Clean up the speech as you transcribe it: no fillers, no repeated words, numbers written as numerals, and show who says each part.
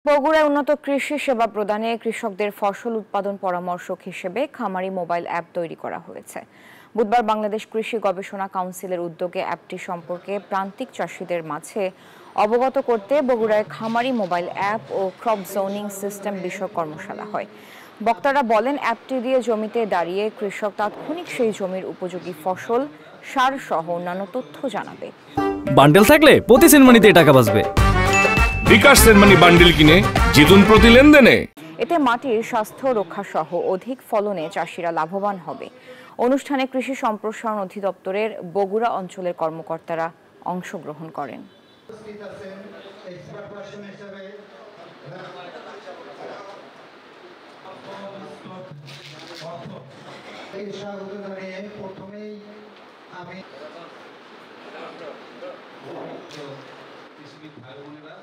Speaker 1: বগুড়ায় উন্নত কৃষি সেবা প্রদানে কৃষকদের ফসল উৎপাদন পরামর্শক হিসেবে খামারি মোবাইল অ্যাপ তৈরি করা হয়েছে। বুধবার বাংলাদেশ কৃষি গবেষণা কাউন্সিলের উদ্যোগে অ্যাপটি সম্পর্কে প্রান্তিক চাষিদের মাঝে অবগত করতে বগুড়ায় খামারি মোবাইল অ্যাপ ও ক্রপ জোনিং সিস্টেম বিষয়ক কর্মশালা হয়। বক্তারা বলেন, অ্যাপটি দিয়ে জমিতে দাঁড়িয়ে কৃষক তাৎক্ষণিক সেই জমির উপযোগী ফসল, সার সহ অন্যান্য তথ্য জানাবে।
Speaker 2: বান্ডেল থাকলে প্রতি সেনমানিতে টাকা বাঁচবে।
Speaker 3: বিকাশ সেনমানি বান্ডেল কিনে জিতুন প্রতি লেনদেনে।
Speaker 1: এতে মাটির স্বাস্থ্য রক্ষা সহ অধিক ফলনে চাষিরা লাভবান হবে। অনুষ্ঠানে কৃষি সম্প্রসারণ অধিদপ্তরের বগুড়া অঞ্চলের কর্মকর্তারা অংশগ্রহণ করেন।
Speaker 4: ভাই বোনেরা